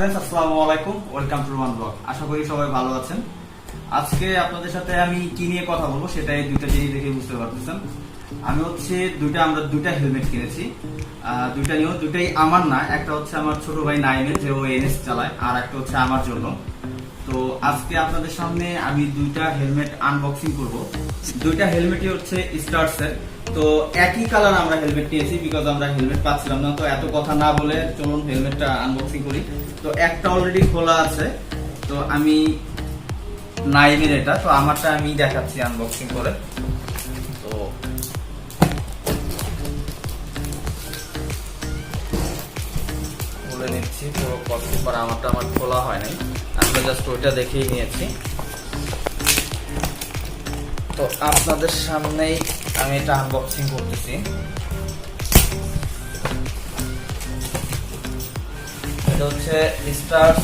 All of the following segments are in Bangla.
ফ্রেন্ডস, আসসালামু আলাইকুম। Welcome to Ruman blog. আশা করি সবাই ভালো আছেন। আজকে আপনাদের সাথে আমি কি নিয়ে কথা বলবো সেটাই দুইটা জিনিস দেখে বুঝতে পারতেছেন। আমি আমরা দুইটা হেলমেট কিনেছি। দুইটাই আমার না, একটা হচ্ছে আমার ছোট ভাই নাইমের, যে ও এনএস চালায়, আর একটা হচ্ছে আমার জন্য। তো আজকে আপনাদের সামনে আমি দুইটা হেলমেট আনবক্সিং করব। দুইটা হেলমেটই হচ্ছে স্টার্সের। তো একই কালার আমরা হেলমেট নিয়েছি, বিকজ আমরা হেলমেট পাচ্ছিলাম না। তো এত কথা না বলে চলুন হেলমেটটা আনবক্সিং করি। তো একটা অলরেডি খোলা আছে, তো আমি নাইমের এটা, তো আমারটা আমি দেখাচ্ছি আনবক্সিং করে। তো খুলে নিচ্ছি পুরো কষ্ট পর, আমারটা আমার খোলা হয় নাই, আমরা জাস্ট ওইটা দেখেই নিয়েছি। তো আপনাদের সামনেই আমি এটা আনবক্সিং করতেছি। এটা হচ্ছে স্টার্স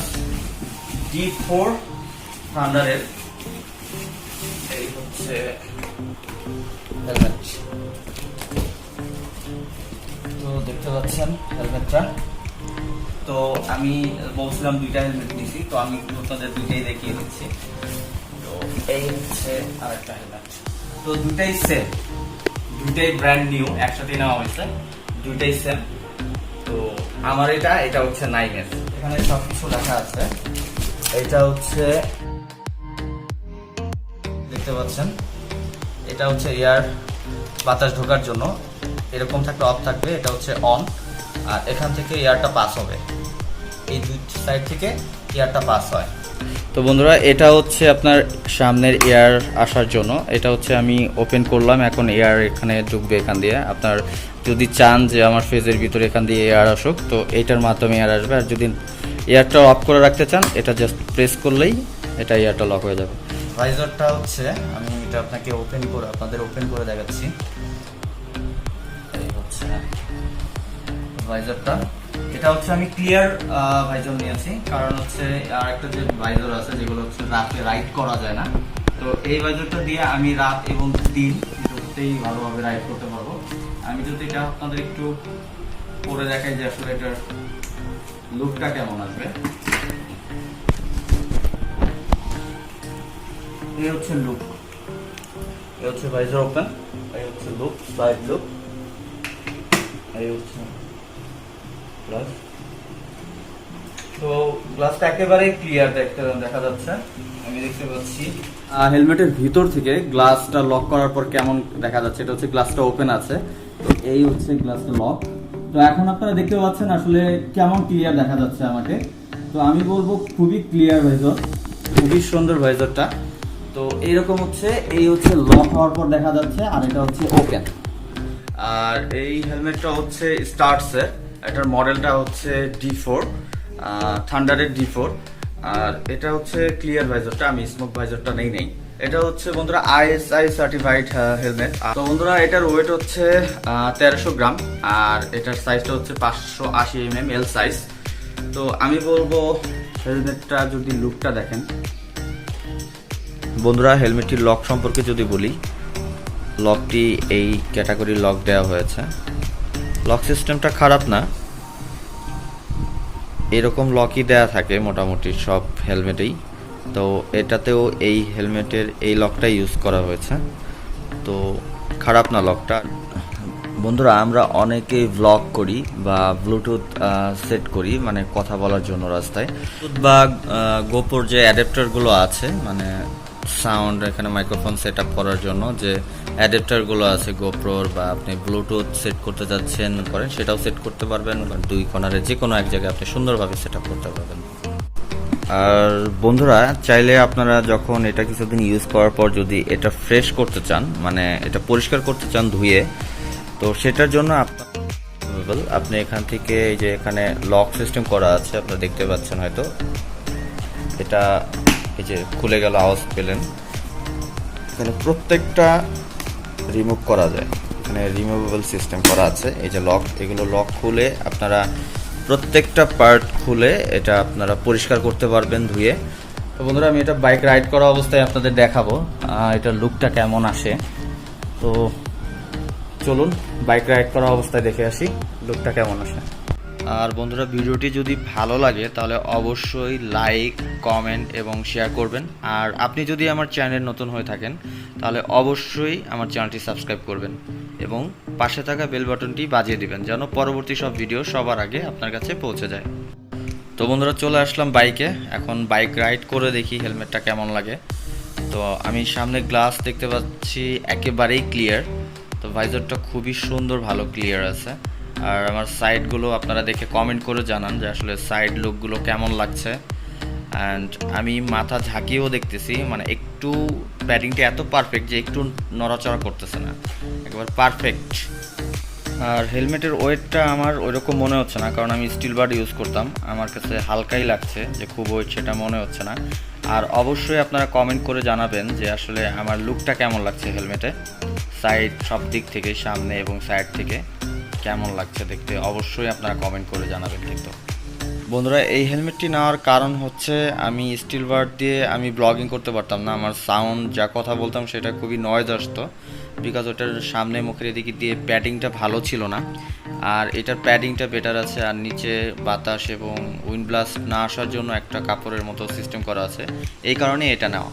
D4 থান্ডারের, এই হচ্ছে হেলমেট। তো দেখতে পাচ্ছেন হেলমেটটা। তো আমি বলছিলাম দুইটা হেলমেট নিয়েছি, তো আমি আপনাদের দুইটাই দেখিয়ে দিচ্ছি। তো এই হচ্ছে আরেকটা হেলমেট। তো দুইটাই সেম, দুইটাই ব্র্যান্ড নিউ, একসাথে নেওয়া হয়েছে, দুইটাই সেম। তো আমার এটা হচ্ছে নাইমের, এখানে সবকিছু লেখা আছে। এটা হচ্ছে দেখতে পাচ্ছেন, এটা হচ্ছে এয়ার, বাতাস ঢোকার জন্য। এরকম থাকলে অফ থাকবে, এটা হচ্ছে অন, আর এখান থেকে এয়ারটা পাস হবে, এই দুই সাইড থেকে এয়ারটা পাস হয়। তো বন্ধুরা, এটা হচ্ছে আপনার সামনের এয়ার আসার জন্য। এটা হচ্ছে আমি ওপেন করলাম, এখন এয়ার এখানে ঢুকবে এখান দিয়ে। আপনার যদি চান যে আমার ফেজের ভিতরে এখান দিয়ে এয়ার আসুক, তো এইটার মাধ্যমে এয়ার আসবে। আর যদি এয়ারটা অফ করে রাখতে চান, এটা জাস্ট প্রেস করলেই এটা এয়ারটা লক হয়ে যাবে। ভাইজারটা হচ্ছে, আমি এটা আপনাদের ওপেন করে দেখাচ্ছি। এই হচ্ছে ভাইজারটা। এটা হচ্ছে আমি ক্লিয়ার ভাইজার নিয়েছি, কারণ হচ্ছে আর একটা যে ভাইজার আছে যেগুলো হচ্ছে রাতে রাইড করা যায় না। তো এই ভাইজারটা দিয়ে আমি রাত এবং দিন দুটোতেই ভালোভাবে রাইড করতে পারবো। আমি যদি এটা আপনাদের একটু পরে দেখাই যে আসলে এটার লুকটা কেমন আসবে। এই হচ্ছে লুক, এই হচ্ছে ভাইজার ওপেন, এই হচ্ছে লুক, সাইড লুক, এই হচ্ছে গ্লাস। তো গ্লাসটা একেবারে ক্লিয়ার দেখা যাচ্ছে, আমি দেখতে পাচ্ছি। হেলমেটের ভিতর থেকে গ্লাসটা লক করার পর কেমন দেখা যাচ্ছে, এটা হচ্ছে গ্লাসটা ওপেন আছে। তো এই হচ্ছে গ্লাসটা লক। তো এখন আপনারা দেখতে পাচ্ছেন আসলে কেমন ক্লিয়ার দেখা যাচ্ছে আমাকে। তো আমি বলবো খুবই ক্লিয়ার ভাইজার, খুবই সুন্দর ভাইজারটা। তো এইরকম হচ্ছে, এই হচ্ছে লক হওয়ার পর দেখা যাচ্ছে, আর এটা হচ্ছে ওপেন। আর এই হেলমেটটা হচ্ছে স্টার্টসের, এটার মডেলটা হচ্ছে D4 থান্ডারের D4। আর এটা হচ্ছে ক্লিয়ার ভাইজারটা, আমি স্মোক ভাইজারটা নেই। এটা হচ্ছে বন্ধুরা ISI সার্টিফাইড হেলমেট। তো বন্ধুরা, এটার ওয়েট হচ্ছে 1300 গ্রাম, আর এটার সাইজটা হচ্ছে 580 mm এল সাইজ। তো আমি বলবো হেলমেটটা যদি লুকটা দেখেন বন্ধুরা, হেলমেটটির লক সম্পর্কে যদি বলি, লকটি এই ক্যাটাগরির লক দেওয়া হয়েছে। লক সিস্টেমটা খারাপ না, এরকম লকই দেয়া থাকে মোটামুটি সব হেলমেটেই। তো এটাতেও এই হেলমেটের এই লকটাই ইউজ করা হয়েছে, তো খারাপ না লকটা। বন্ধুরা, আমরা অনেকেই ভ্লগ করি বা ব্লুটুথ সেট করি, মানে কথা বলার জন্য রাস্তায়, বা গোপোর যে অ্যাডাপ্টারগুলো আছে, মানে সাউন্ড এখানে মাইক্রোফোন সেট আপ করার জন্য যে অ্যাডাপ্টারগুলো আছে গোপ্রোর, বা আপনি ব্লুটুথ সেট করতে যাচ্ছেন করেন, সেটাও সেট করতে পারবেন। দুই কর্নারে যে কোনো এক জায়গায় আপনি সুন্দরভাবে সেট আপ করতে পারবেন। আর বন্ধুরা, চাইলে আপনারা যখন এটা কিছুদিন ইউজ করার পর যদি এটা ফ্রেশ করতে চান, মানে এটা পরিষ্কার করতে চান ধুয়ে, তো সেটার জন্য আপনি এখান থেকে এই যে এখানে লক সিস্টেম করা আছে, আপনারা দেখতে পাচ্ছেন হয়তো, এটা এই যে খুলে গেল, আওয়াজ পেলেন। এখানে প্রত্যেকটা রিমুভ করা যায়, এখানে রিমুভেবল সিস্টেম করা আছে। এই যে লক, এগুলো লক খুলে আপনারা প্রত্যেকটা পার্ট খুলে এটা আপনারা পরিষ্কার করতে পারবেন ধুয়ে। তো বন্ধুরা, আমি এটা বাইক রাইড করা অবস্থায় আপনাদের দেখাবো এটার লুকটা কেমন আসে। তো চলুন বাইক রাইড করা অবস্থায় দেখে আসি লুকটা কেমন আসে। আর বন্ধুরা, ভিডিওটি যদি ভালো লাগে তাহলে অবশ্যই লাইক, কমেন্ট এবং শেয়ার করবেন। আর আপনি যদি আমার চ্যানেল নতুন হয়ে থাকেন তাহলে অবশ্যই আমার চ্যানেলটি সাবস্ক্রাইব করবেন এবং পাশে থাকা বেল বাটনটি বাজিয়ে দিবেন যেন পরবর্তী সব ভিডিও সবার আগে আপনার কাছে পৌঁছে যায়। তো বন্ধুরা, চলে আসলাম বাইকে। এখন বাইক রাইড করে দেখি হেলমেটটা কেমন লাগে। তো আমি সামনে গ্লাস দেখতে পাচ্ছি একেবারেই ক্লিয়ার। তো ভাইজারটা খুবই সুন্দর, ভালো ক্লিয়ার আছে। আর আমার সাইডগুলো আপনারা দেখে কমেন্ট করে জানান যে আসলে সাইড লুকগুলো কেমন লাগছে। অ্যান্ড আমি মাথা ঝাঁকিয়েও দেখতেছি, মানে একটু প্যাডিংটা এত পারফেক্ট যে একটু নড়াচড়া করতেছে না, একবার পারফেক্ট। আর হেলমেটের ওয়েটটা আমার ওইরকম মনে হচ্ছে না, কারণ আমি স্টিল বাড ইউজ করতাম। আমার কাছে হালকাই লাগছে, যে খুব ওয়েট সেটা মনে হচ্ছে না। আর অবশ্যই আপনারা কমেন্ট করে জানাবেন যে আসলে আমার লুকটা কেমন লাগছে হেলমেটে, সাইড সব দিক থেকে, সামনে এবং সাইড থেকে কেমন লাগছে দেখতে। অবশ্যই আপনারা কমেন্ট করে জানাবেন। কিন্তু বন্ধুরা, এই হেলমেটটি নেওয়ার কারণ হচ্ছে আমি স্টিল বাড দিয়ে আমি ব্লগিং করতে পারতাম না। আমার সাউন্ড, যা কথা বলতাম সেটা খুবই নয়েজ আসতো, বিকজ ওটার সামনে মুখের এদিকে দিয়ে প্যাডিংটা ভালো ছিল না। আর এটার প্যাডিংটা বেটার আছে, আর নিচে বাতাস এবং উইন্ড ব্লাস্ট না আসার জন্য একটা কাপড়ের মতো সিস্টেম করা আছে, এই কারণে এটা নেওয়া।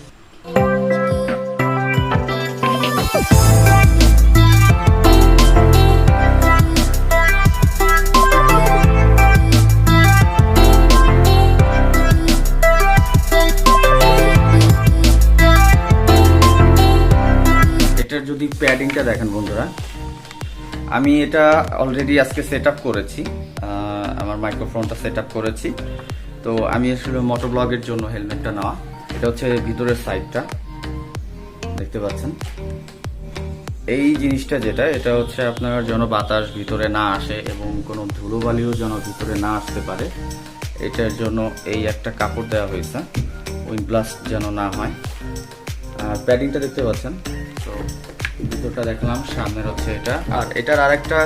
এটার যদি প্যাডিংটা দেখেন বন্ধুরা, আমি এটা অলরেডি আজকে সেট আপ করেছি, আমার মাইক্রোফোনটা সেট আপ করেছি। তো আমি আসলে মোটো ব্লগের জন্য হেলমেটটা নেওয়া। এটা হচ্ছে ভিতরের সাইডটা দেখতে পাচ্ছেন। এই জিনিসটা যেটা, এটা হচ্ছে আপনার যেন বাতাস ভিতরে না আসে এবং কোনো ধুলোবালিও যেন ভিতরে না আসতে পারে, এটার জন্য এই একটা কাপড় দেওয়া হয়েছে, উইন্ড ব্লাস্ট যেন না হয়। আর প্যাডিংটা দেখতে পাচ্ছেন। তো ভিতরটা দেখলাম, সামনের হচ্ছে এটা। আর এটার আরেকটা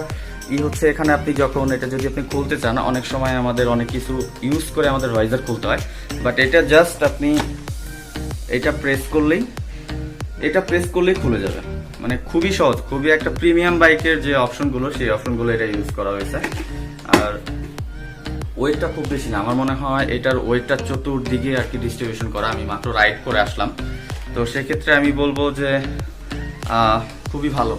হচ্ছে, এখানে আপনি যখন এটা যদি আপনি খুলতে চান, অনেক সময় আমাদের অনেক কিছু ইউজ করে আমাদের ভাইজার খুলতে হয়, বাট এটা জাস্ট আপনি এটা প্রেস করলেই খুলে যাবে। মানে খুবই সহজ, খুবই একটা প্রিমিয়াম বাইকের যে অপশনগুলো, সেই অপশনগুলো এটা ইউজ করা হয়েছে। আর ওয়েটটা খুব বেশি না, আমার মনে হয় এটার ওয়েটটা চতুর্দিকে আর কি ডিস্ট্রিবিউশন করা। আমি মাত্র রাইড করে আসলাম, তো সেক্ষেত্রে আমি বলবো যে খুবই ভালো।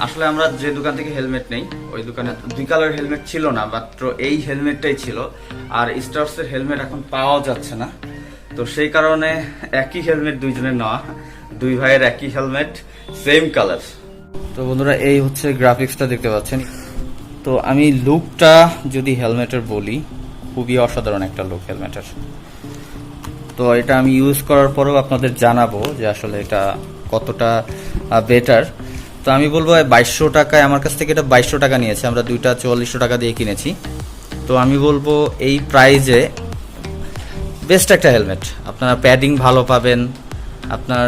আসলে আমরা যে দোকান থেকে হেলমেট নেই, ওই দোকানে 2 কালার হেলমেট ছিল না, মাত্র এই হেলমেটটাই ছিল। আর স্টার্সের হেলমেট এখন পাওয়া যাচ্ছে না, তো সেই কারণে একই হেলমেট দুইজনের নেওয়া, 2 ভাইয়ের একই হেলমেট, সেম কালার। তো বন্ধুরা, এই হচ্ছে গ্রাফিক্সটা দেখতে পাচ্ছেন। তো আমি লুকটা যদি হেলমেটের বলি, খুবই অসাধারণ একটা লুক হেলমেটের। তো এটা আমি ইউজ করার পরেও আপনাদের জানাবো যে আসলে এটা কতটা বেটার। তো আমি বলবো 2200 টাকায়, আমার কাছ থেকে এটা 2200 টাকা নিয়েছে, আমরা দুইটা 4400 টাকা দিয়ে কিনেছি। তো আমি বলবো এই প্রাইজে বেস্ট একটা হেলমেট। আপনারা প্যাডিং ভালো পাবেন, আপনার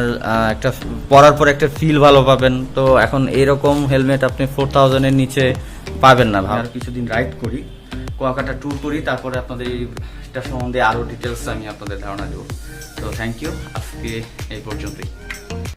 একটা পরার পর একটা ফিল ভালো পাবেন। তো এখন এরকম হেলমেট আপনি 4000 এর নিচে পাবেন না। আর কিছুদিন রাইড করি, কুয়াকাটা ট্যুর করি, তারপরে আপনাদের এইটা সম্বন্ধে আরও ডিটেলস আমি আপনাদের ধারণা দেবো। তো থ্যাংক ইউ, আজকে এই পর্যন্তই।